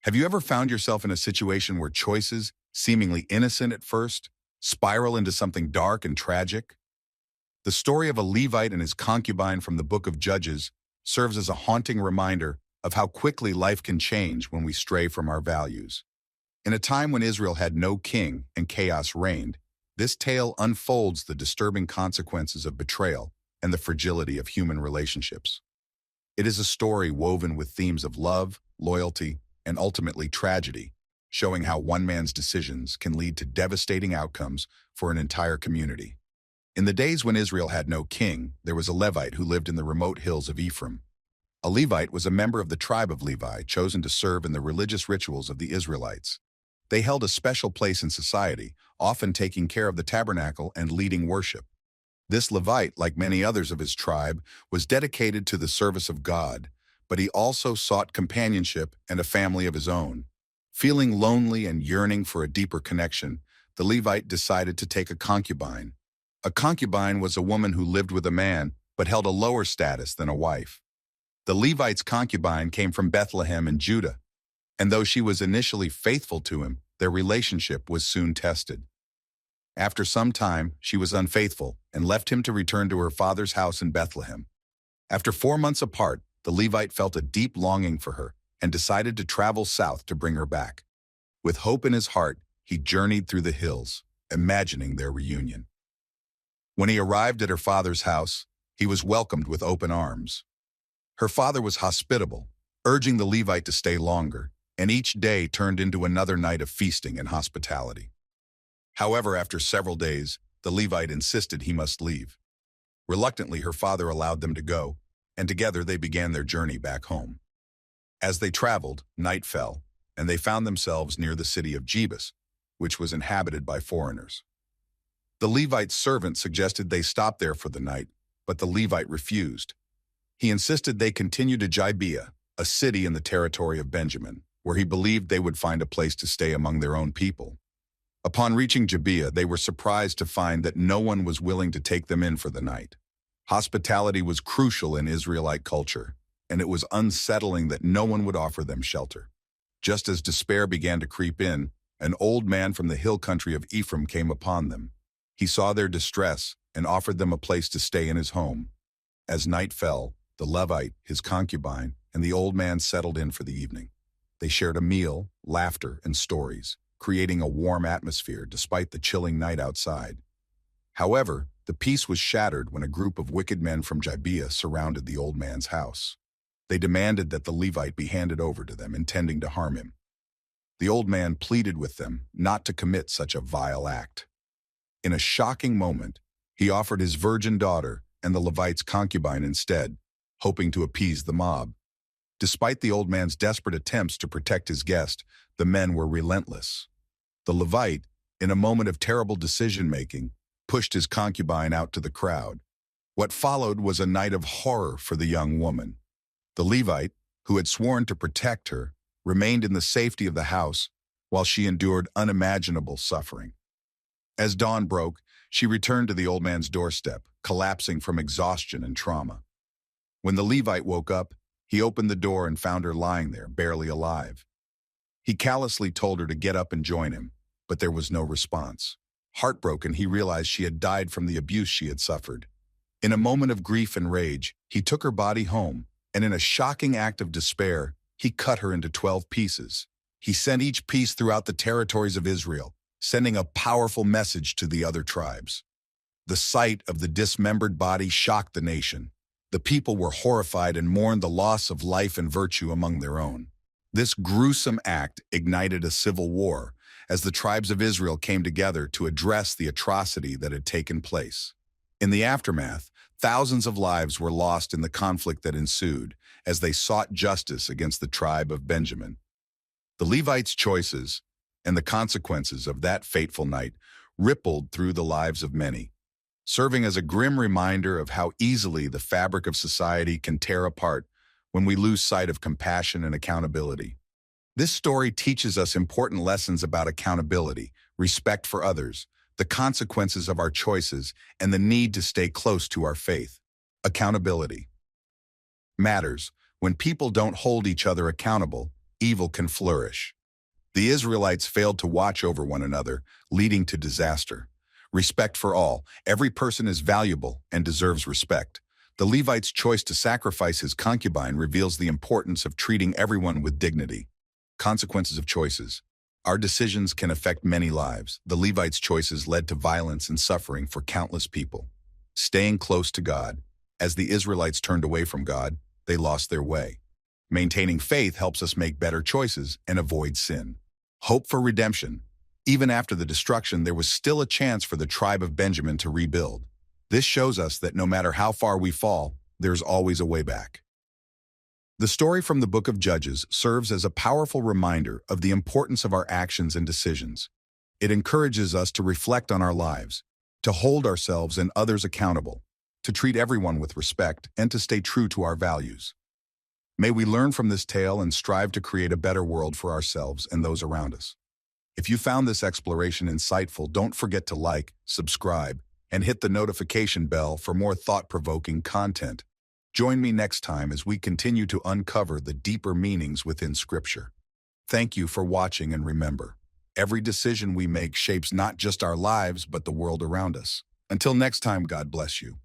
Have you ever found yourself in a situation where choices, seemingly innocent at first, spiral into something dark and tragic? The story of a Levite and his concubine from the book of Judges serves as a haunting reminder of how quickly life can change when we stray from our values. In a time when Israel had no king and chaos reigned, this tale unfolds the disturbing consequences of betrayal and the fragility of human relationships. It is a story woven with themes of love, loyalty, and ultimately tragedy, showing how one man's decisions can lead to devastating outcomes for an entire community. In the days when Israel had no king, there was a Levite who lived in the remote hills of Ephraim. A Levite was a member of the tribe of Levi, chosen to serve in the religious rituals of the Israelites. They held a special place in society, often taking care of the tabernacle and leading worship. This Levite, like many others of his tribe, was dedicated to the service of God, but he also sought companionship and a family of his own. Feeling lonely and yearning for a deeper connection, the Levite decided to take a concubine. A concubine was a woman who lived with a man, but held a lower status than a wife. The Levite's concubine came from Bethlehem in Judah, and though she was initially faithful to him, their relationship was soon tested. After some time, she was unfaithful and left him to return to her father's house in Bethlehem. After 4 months apart, the Levite felt a deep longing for her and decided to travel south to bring her back. With hope in his heart, he journeyed through the hills, imagining their reunion. When he arrived at her father's house, he was welcomed with open arms. Her father was hospitable, urging the Levite to stay longer, and each day turned into another night of feasting and hospitality. However, after several days, the Levite insisted he must leave. Reluctantly, her father allowed them to go, and together they began their journey back home. As they traveled, night fell, and they found themselves near the city of Jebus, which was inhabited by foreigners. The Levite's servant suggested they stop there for the night, but the Levite refused. He insisted they continue to Gibeah, a city in the territory of Benjamin, where he believed they would find a place to stay among their own people. Upon reaching Gibeah, they were surprised to find that no one was willing to take them in for the night. Hospitality was crucial in Israelite culture, and it was unsettling that no one would offer them shelter. Just as despair began to creep in, an old man from the hill country of Ephraim came upon them. He saw their distress and offered them a place to stay in his home. As night fell, the Levite, his concubine, and the old man settled in for the evening. They shared a meal, laughter, and stories, creating a warm atmosphere despite the chilling night outside. However, the peace was shattered when a group of wicked men from Gibeah surrounded the old man's house. They demanded that the Levite be handed over to them, intending to harm him. The old man pleaded with them not to commit such a vile act. In a shocking moment, he offered his virgin daughter and the Levite's concubine instead, hoping to appease the mob. Despite the old man's desperate attempts to protect his guest, the men were relentless. The Levite, in a moment of terrible decision-making, pushed his concubine out to the crowd. What followed was a night of horror for the young woman. The Levite, who had sworn to protect her, remained in the safety of the house while she endured unimaginable suffering. As dawn broke, she returned to the old man's doorstep, collapsing from exhaustion and trauma. When the Levite woke up, he opened the door and found her lying there, barely alive. He callously told her to get up and join him, but there was no response. Heartbroken, he realized she had died from the abuse she had suffered. In a moment of grief and rage, he took her body home, and in a shocking act of despair, he cut her into 12 pieces. He sent each piece throughout the territories of Israel, sending a powerful message to the other tribes. The sight of the dismembered body shocked the nation. The people were horrified and mourned the loss of life and virtue among their own. This gruesome act ignited a civil war as the tribes of Israel came together to address the atrocity that had taken place. In the aftermath, thousands of lives were lost in the conflict that ensued as they sought justice against the tribe of Benjamin. The Levites' choices and the consequences of that fateful night rippled through the lives of many, serving as a grim reminder of how easily the fabric of society can tear apart when we lose sight of compassion and accountability. This story teaches us important lessons about accountability, respect for others, the consequences of our choices, and the need to stay close to our faith. Accountability matters. When people don't hold each other accountable, evil can flourish. The Israelites failed to watch over one another, leading to disaster. Respect for all. Every person is valuable and deserves respect. The Levite's choice to sacrifice his concubine reveals the importance of treating everyone with dignity. Consequences of choices. Our decisions can affect many lives. The Levite's choices led to violence and suffering for countless people. Staying close to God. As the Israelites turned away from God, they lost their way. Maintaining faith helps us make better choices and avoid sin. Hope for redemption. Even after the destruction, there was still a chance for the tribe of Benjamin to rebuild. This shows us that no matter how far we fall, there's always a way back. The story from the book of Judges serves as a powerful reminder of the importance of our actions and decisions. It encourages us to reflect on our lives, to hold ourselves and others accountable, to treat everyone with respect, and to stay true to our values. May we learn from this tale and strive to create a better world for ourselves and those around us. If you found this exploration insightful, don't forget to like, subscribe, and hit the notification bell for more thought-provoking content. Join me next time as we continue to uncover the deeper meanings within Scripture. Thank you for watching, and remember, every decision we make shapes not just our lives but the world around us. Until next time, God bless you.